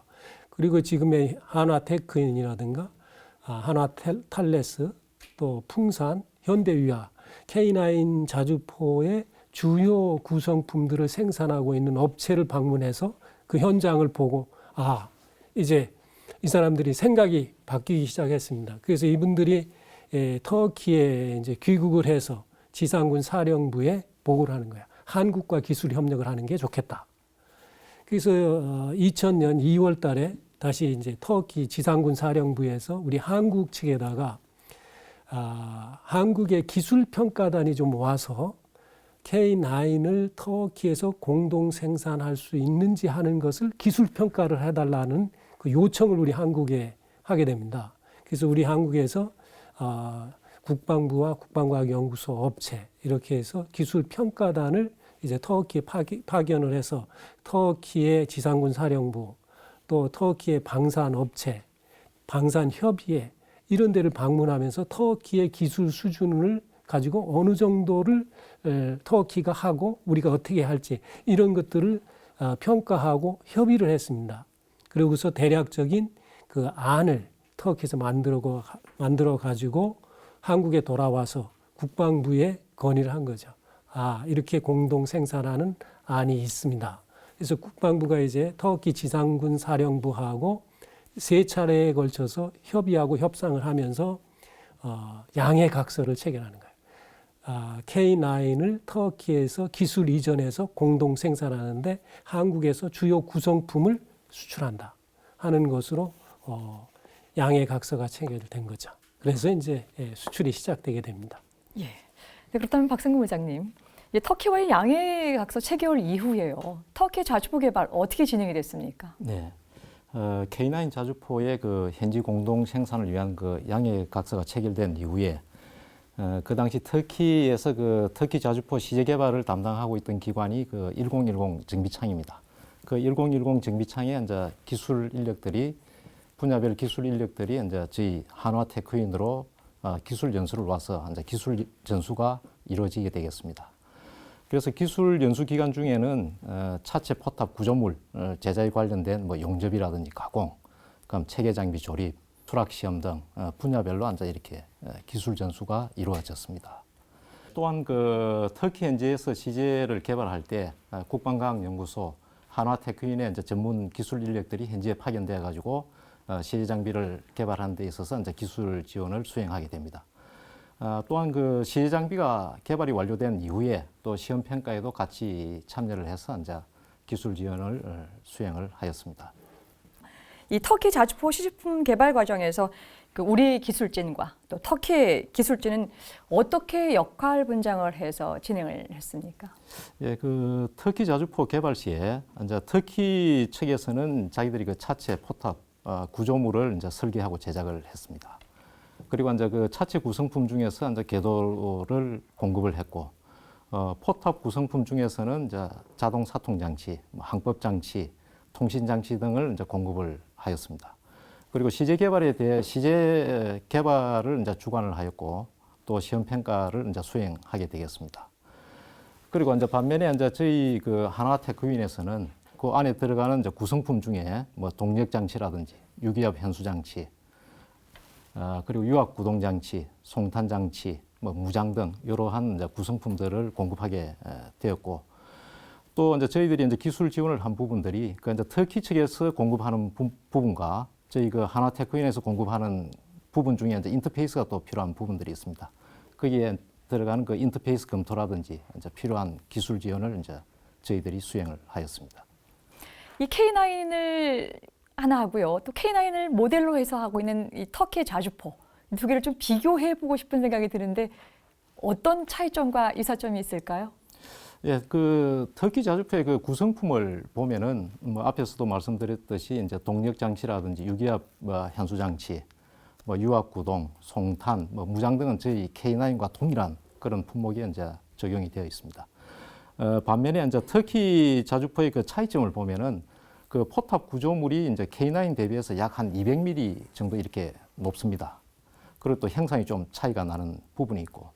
그리고 지금의 한화테크인이라든가 한화탈레스 또 풍산, 현대위아, K9 자주포의 주요 구성품들을 생산하고 있는 업체를 방문해서 그 현장을 보고 이제 이 사람들이 생각이 바뀌기 시작했습니다. 그래서 이분들이 터키에 이제 귀국을 해서 지상군 사령부에 보고를 하는 거야. 한국과 기술 협력을 하는 게 좋겠다. 그래서 2000년 2월 달에 다시 이제 터키 지상군 사령부에서 우리 한국 측에다가 한국의 기술평가단이 좀 와서 K9을 터키에서 공동 생산할 수 있는지 하는 것을 기술평가를 해달라는 그 요청을 우리 한국에 하게 됩니다. 그래서 우리 한국에서 국방부와 국방과학연구소 업체 이렇게 해서 기술평가단을 이제 터키에 파견을 해서 터키의 지상군 사령부 또 터키의 방산업체, 방산협의회 이런 데를 방문하면서 터키의 기술 수준을 가지고 어느 정도를 터키가 하고 우리가 어떻게 할지 이런 것들을 평가하고 협의를 했습니다. 그러고서 대략적인 그 안을 터키에서 만들어 가지고 한국에 돌아와서 국방부에 건의를 한 거죠. 이렇게 공동 생산하는 안이 있습니다. 그래서 국방부가 이제 터키 지상군 사령부하고 3차례에 걸쳐서 협의하고 협상을 하면서 양해각서를 체결하는 거예요. K9을 터키에서 기술 이전해서 공동 생산하는데 한국에서 주요 구성품을 수출한다 하는 것으로 양해각서가 체결된 거죠. 그래서 이제 수출이 시작되게 됩니다. 예. 네, 그렇다면 박승근 부장님, 터키와의 양해각서 체결 이후에요. 터키 자주포 개발 어떻게 진행이 됐습니까? 네. K9 자주포의 현지 공동 생산을 위한 양해각서가 체결된 이후에 그 당시 터키에서 그 터키 자주포 시제 개발을 담당하고 있던 기관이 그 1010 정비창입니다. 그 1010 정비창에 이제 기술 인력들이 분야별 기술 인력들이 이제 저희 한화 테크윈으로 기술 연수를 와서 이제 기술 전수가 이루어지게 되겠습니다. 그래서 기술 연수 기간 중에는 차체 포탑 구조물 제작에 관련된 뭐 용접이라든지 가공, 그럼 체계 장비 조립, 수락 시험 등 분야별로 이제 이렇게 기술 전수가 이루어졌습니다. 또한 그 터키 현지에서 시제를 개발할 때 국방과학연구소, 한화테크윈의 이제 전문 기술 인력들이 현지에 파견돼 가지고 시제 장비를 개발하는 데 있어서 이제 기술 지원을 수행하게 됩니다. 또한 그 시제 장비가 개발이 완료된 이후에 또 시험 평가에도 같이 참여를 해서 이제 기술 지원을 수행을 하였습니다. 이 터키 자주포 시제품 개발 과정에서 그 우리 기술진과 또 터키 기술진은 어떻게 역할 분장을 해서 진행을 했습니까? 예, 그 터키 자주포 개발 시에 이제 터키 측에서는 자기들이 그 차체 포탑 구조물을 이제 설계하고 제작을 했습니다. 그리고 이제 그 차체 구성품 중에서 이제 궤도를 공급을 했고, 포탑 구성품 중에서는 이제 자동 사통 장치, 항법 장치, 통신 장치 등을 이제 공급을 하였습니다. 그리고 시제 개발에 대해 시제 개발을 이제 주관을 하였고, 또 시험 평가를 이제 수행하게 되겠습니다. 그리고 이제 반면에 이제 저희 그 한화테크윈에서는 그 안에 들어가는 이제 구성품 중에 뭐 동력 장치라든지 유기압 현수 장치, 그리고 유압 구동 장치, 송탄 장치, 뭐 무장 등 이러한 이제 구성품들을 공급하게 되었고, 또 이제 저희들이 이제 기술 지원을 한 부분들이 그 이제 터키 측에서 공급하는 부분과 저희 그 한화테크윈에서 공급하는 부분 중에 이제 인터페이스가 또 필요한 부분들이 있습니다. 거기에 들어가는 그 인터페이스 검토라든지 이제 필요한 기술 지원을 이제 저희들이 수행을 하였습니다. 이 K9을 하나 하고요. 또 K9을 모델로 해서 하고 있는 이 터키 자주포 두 개를 좀 비교해 보고 싶은 생각이 드는데 어떤 차이점과 이사점이 있을까요? 예, 그 터키 자주포의 그 구성품을 보면은 뭐 앞에서도 말씀드렸듯이 이제 동력 장치라든지 유기압 현수 장치, 뭐 유압 구동, 송탄, 뭐 무장 등은 저희 K9과 동일한 그런 품목이 이제 적용이 되어 있습니다. 반면에 이제 터키 자주포의 그 차이점을 보면은 그 포탑 구조물이 이제 K9 대비해서 약 한 200mm 정도 이렇게 높습니다. 그리고 또 형상이 좀 차이가 나는 부분이 있고,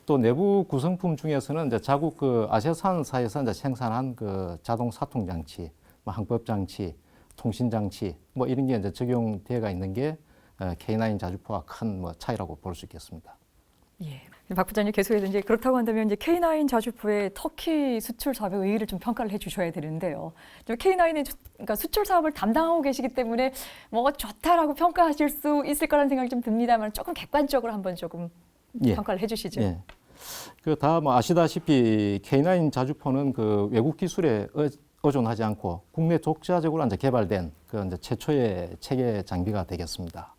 또 내부 구성품 중에서는 이제 자국 그 아시아산사에서 이제 생산한 그 자동 사통 장치, 뭐 항법 장치, 통신 장치 뭐 이런 게 이제 적용되어가 있는 게 K9 자주포와 큰 뭐 차이라고 볼 수 있겠습니다. 예. 박 부장님 계속해서 이제 그렇다고 한다면 이제 K9 자주포의 터키 수출 사업의 의의를 좀 평가를 해주셔야 되는데요. K9의 그러니까 수출 사업을 담당하고 계시기 때문에 뭐 좋다라고 평가하실 수 있을 거라는 생각이 좀 듭니다만 조금 객관적으로 한번 조금 평가를 해주시죠. 예. 그 다 뭐 아시다시피 K9 자주포는 그 외국 기술에 의존하지 않고 국내 독자적으로 이제 개발된 그 이제 최초의 체계 장비가 되겠습니다.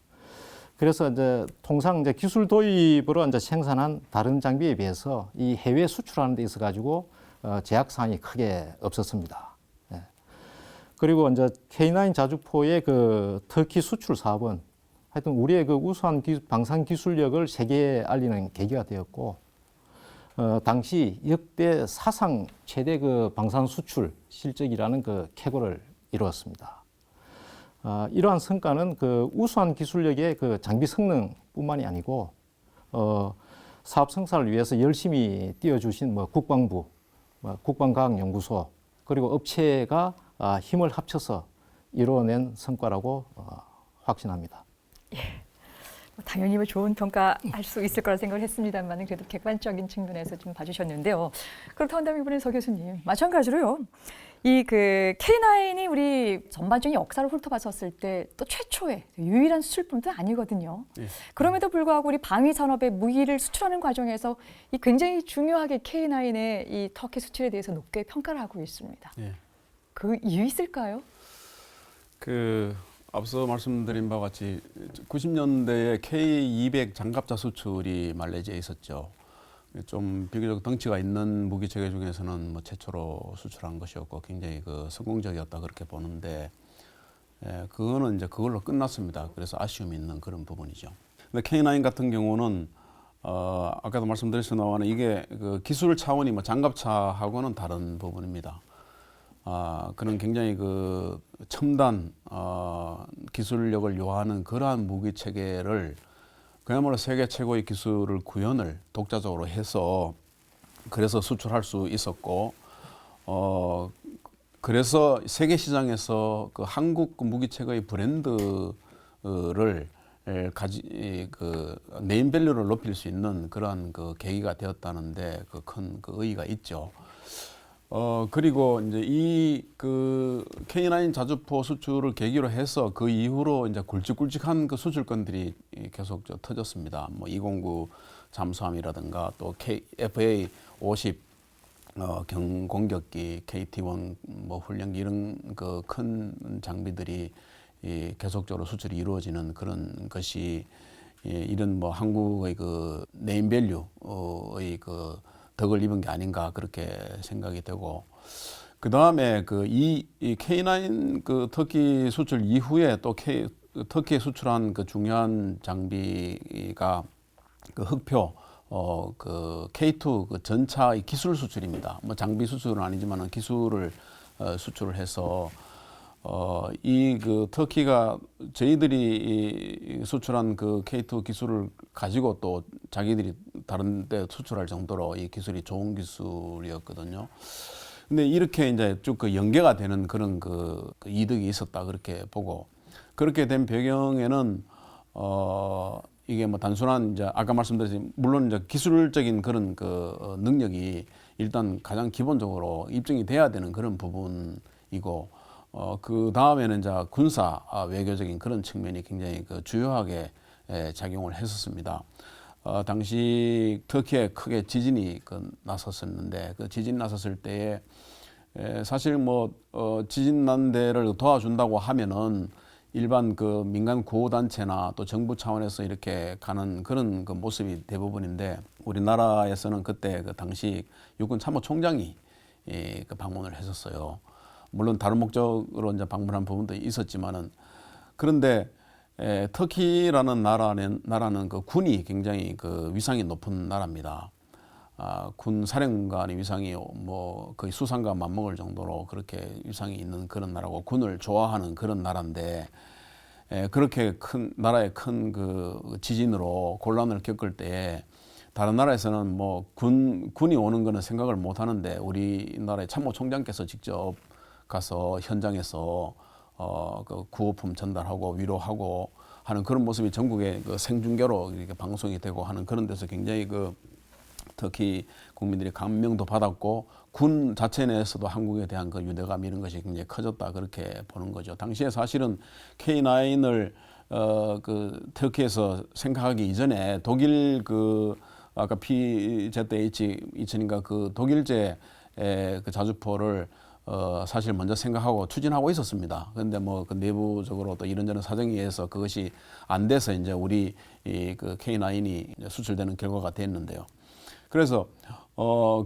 그래서 이제 통상 이제 기술 도입으로 이제 생산한 다른 장비에 비해서 이 해외 수출하는 데 있어 가지고 제약 사항이 크게 없었습니다. 예. 그리고 이제 K9 자주포의 그 터키 수출 사업은 하여튼 우리의 그 우수한 방산 기술력을 세계에 알리는 계기가 되었고, 당시 역대 사상 최대 그 방산 수출 실적이라는 그 쾌거를 이루었습니다. 이러한 성과는 그 우수한 기술력의 그 장비 성능뿐만이 아니고 사업 성사를 위해서 열심히 뛰어주신 뭐 국방부, 국방과학연구소 그리고 업체가 힘을 합쳐서 이루어낸 성과라고 확신합니다. 예. 당연히 뭐 좋은 평가할 수 있을 거라 생각을 했습니다만 그래도 객관적인 측면에서 좀 봐주셨는데요. 그렇다고 한다면 이번에 서 교수님 마찬가지로요. 이 그 K9이 우리 전반적인 역사를 훑어봤었을 때 또 최초의 유일한 수출품도 아니거든요. 네. 그럼에도 불구하고 우리 방위 산업의 무기를 수출하는 과정에서 이 굉장히 중요하게 K9의 이 터키 수출에 대해서 높게 평가를 하고 있습니다. 네. 그 이유 있을까요? 앞서 말씀드린 바와 같이 90년대에 K200 장갑차 수출이 말레이시아에 있었죠. 좀 비교적 덩치가 있는 무기 체계 중에서는 뭐 최초로 수출한 것이었고 굉장히 그 성공적이었다 그렇게 보는데, 그거는 이제 그걸로 끝났습니다. 그래서 아쉬움이 있는 그런 부분이죠. 근데 K9 같은 경우는 아까도 말씀드렸습니다만 이게 그 기술 차원이 뭐 장갑차하고는 다른 부분입니다. 그런 굉장히 그 첨단 기술력을 요하는 그러한 무기 체계를 그야말로 세계 최고의 기술을 구현을 독자적으로 해서 그래서 수출할 수 있었고 그래서 세계 시장에서 그 한국 무기 체계의 브랜드를 그 네임밸류를 높일 수 있는 그러한 그 계기가 되었다는데 그 큰 그 의의가 있죠. 그리고 이제 이 그 K9 자주포 수출을 계기로 해서 그 이후로 이제 굵직굵직한 그 수출권들이 계속 터졌습니다. 뭐 209 잠수함이라든가 또 FA-50 경공격기, KT-1 뭐 훈련기 이런 그 큰 장비들이 계속적으로 수출이 이루어지는 그런 것이 이런 뭐 한국의 그 네임밸류의 그 덕을 입은 게 아닌가 그렇게 생각이 되고 그 다음에 그 이 K9 그 터키 수출 이후에 또 터키에 수출한 그 중요한 장비가 그 흑표 그 K2 그 전차의 기술 수출입니다. 뭐 장비 수출은 아니지만은 기술을 수출을 해서 이 그 터키가 저희들이 수출한 그 K2 기술을 가지고 또 자기들이 다른 데 수출할 정도로 이 기술이 좋은 기술이었거든요. 근데 이렇게 이제 쭉 그 연계가 되는 그런 그 이득이 있었다 그렇게 보고 그렇게 된 배경에는 이게 뭐 단순한 이제 아까 말씀드렸지만 물론 이제 기술적인 그런 그 능력이 일단 가장 기본적으로 입증이 돼야 되는 그런 부분이고 그 다음에는 이제 군사 외교적인 그런 측면이 굉장히 그 주요하게 작용을 했었습니다. 당시 터키에 크게 지진이 났었었는데 그 지진 났었을 때에 사실 뭐 지진 난 데를 도와준다고 하면은 일반 그 민간 구호 단체나 또 정부 차원에서 이렇게 가는 그런 그 모습이 대부분인데 우리나라에서는 그때 그 당시 육군 참모총장이 그 방문을 했었어요. 물론 다른 목적으로 이제 방문한 부분도 있었지만은 그런데 터키라는 나라는 그 군이 굉장히 그 위상이 높은 나라입니다. 군 사령관의 위상이 뭐 거의 수상과 맞먹을 정도로 그렇게 위상이 있는 그런 나라고 군을 좋아하는 그런 나라인데 그렇게 큰 나라의 큰 그 지진으로 곤란을 겪을 때 다른 나라에서는 뭐 군이 오는 거는 생각을 못 하는데 우리나라의 참모총장께서 직접 가서 현장에서 그 구호품 전달하고 위로하고 하는 그런 모습이 전국에 그 생중계로 이렇게 방송이 되고 하는 그런 데서 굉장히 그 터키 국민들이 감명도 받았고 군 자체 내에서도 한국에 대한 그 유대감 이런 것이 굉장히 커졌다 그렇게 보는 거죠. 당시에 사실은 K9을 그 터키에서 생각하기 이전에 독일 그 아까 PZH-2000인가 그 독일제 그 자주포를 사실 먼저 생각하고 추진하고 있었습니다. 그런데 뭐 그 내부적으로 또 이런저런 사정에 의해서 그것이 안 돼서 이제 우리 그 K9이 수출되는 결과가 됐는데요. 그래서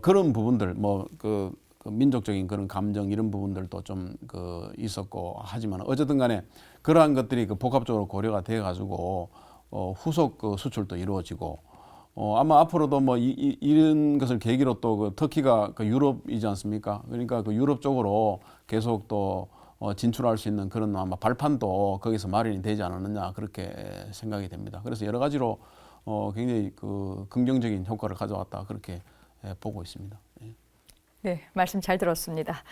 그런 부분들 뭐 그 민족적인 그런 감정 이런 부분들도 좀 그 있었고 하지만 어쨌든 간에 그러한 것들이 그 복합적으로 고려가 돼 가지고 후속 그 수출도 이루어지고 아마 앞으로도 뭐 이런 것을 계기로 또 그 터키가 그 유럽이지 않습니까? 그러니까 그 유럽 쪽으로 계속 또 진출할 수 있는 그런 아마 발판도 거기서 마련이 되지 않았느냐 그렇게 생각이 됩니다. 그래서 여러 가지로 굉장히 그 긍정적인 효과를 가져왔다 그렇게 보고 있습니다. 네, 말씀 잘 들었습니다.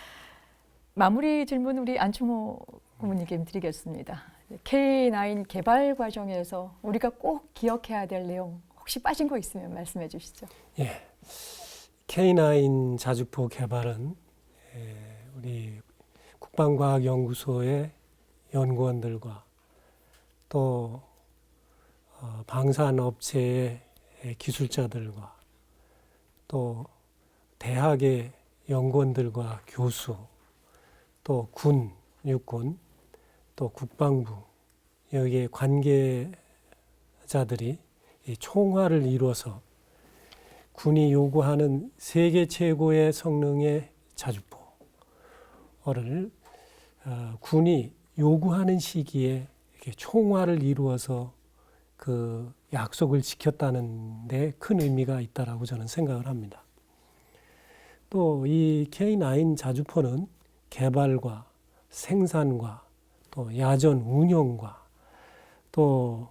마무리 질문 우리 안충호 고문님께 드리겠습니다. K9 개발 과정에서 우리가 꼭 기억해야 될 내용 혹시 빠진 거 있으면 말씀해 주시죠. 예, K9 자주포 개발은 우리 국방과학연구소의 연구원들과 또 방산업체의 기술자들과 또 대학의 연구원들과 교수 또 군, 육군 또 국방부 여기에 관계자들이 총화를 이루어서 군이 요구하는 세계 최고의 성능의 자주포를 군이 요구하는 시기에 이렇게 총화를 이루어서 그 약속을 지켰다는 데 큰 의미가 있다라고 저는 생각을 합니다. 또 이 K9 자주포는 개발과 생산과 또 야전 운영과 또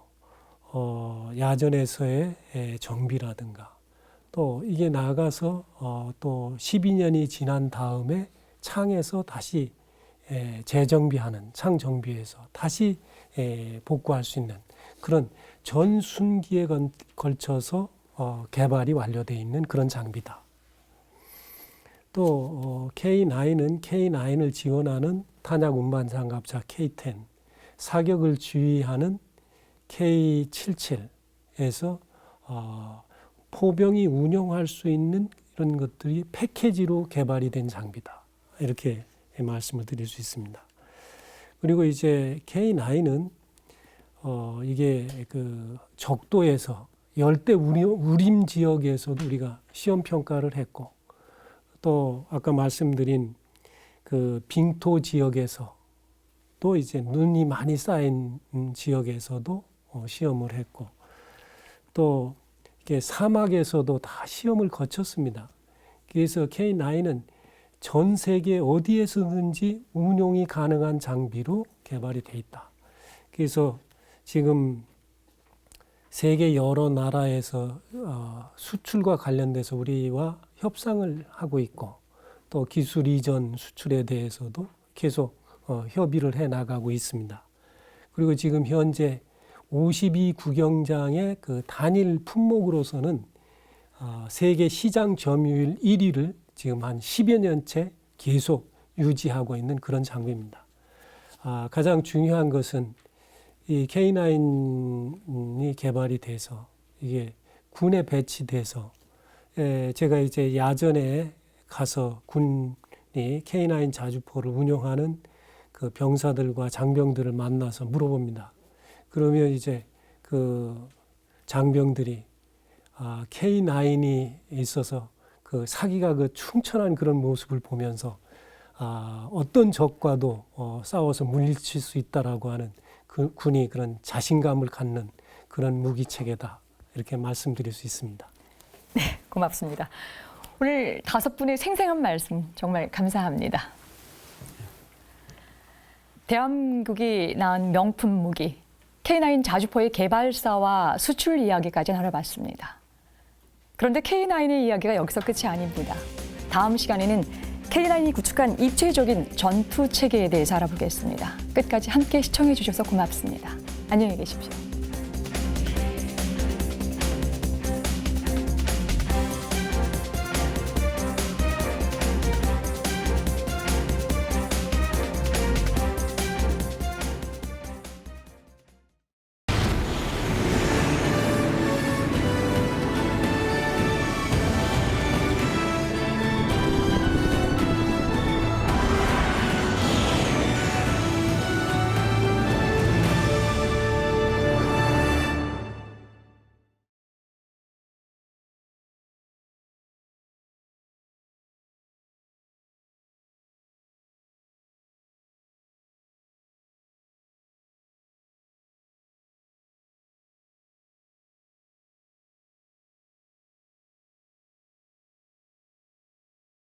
야전에서의 정비라든가 또 이게 나아가서 또 12년이 지난 다음에 창에서 다시 재정비하는 창 정비해서 다시 복구할 수 있는 그런 전순기에 걸쳐서 개발이 완료되어 있는 그런 장비다. 또 K9은 K9을 지원하는 탄약 운반 장갑차 K10, 사격을 지휘하는 K77에서 포병이 운용할 수 있는 이런 것들이 패키지로 개발이 된 장비다. 이렇게 말씀을 드릴 수 있습니다. 그리고 이제 K9은 이게 그 적도에서 열대 우림 지역에서도 우리가 시험 평가를 했고 또 아까 말씀드린 그 빙토 지역에서 또 이제 눈이 많이 쌓인 지역에서도 시험을 했고 또 이게 사막에서도 다 시험을 거쳤습니다. 그래서 K9은 전 세계 어디에서든지 운용이 가능한 장비로 개발이 돼 있다. 그래서 지금 세계 여러 나라에서 수출과 관련돼서 우리와 협상을 하고 있고 또 기술 이전 수출에 대해서도 계속 협의를 해 나가고 있습니다. 그리고 지금 현재 52국영장의 그 단일 품목으로서는 세계 시장 점유율 1위를 지금 한 10여 년째 계속 유지하고 있는 그런 장비입니다. 가장 중요한 것은 이 K9이 개발이 돼서 이게 군에 배치돼서 제가 이제 야전에 가서 군이 K9 자주포를 운용하는 그 병사들과 장병들을 만나서 물어봅니다. 그러면 이제 그 장병들이 K9이 있어서 그 사기가 그 충천한 그런 모습을 보면서 어떤 적과도 싸워서 물리칠 수 있다라고 하는 그 군이 그런 자신감을 갖는 그런 무기 체계다 이렇게 말씀드릴 수 있습니다. 네, 고맙습니다. 오늘 5분의 생생한 말씀 정말 감사합니다. 대한민국이 낳은 명품 무기 K9 자주포의 개발사와 수출 이야기까지 나눠봤습니다. 그런데 K9의 이야기가 여기서 끝이 아닙니다. 다음 시간에는 K9이 구축한 입체적인 전투 체계에 대해서 알아보겠습니다. 끝까지 함께 시청해 주셔서 고맙습니다. 안녕히 계십시오.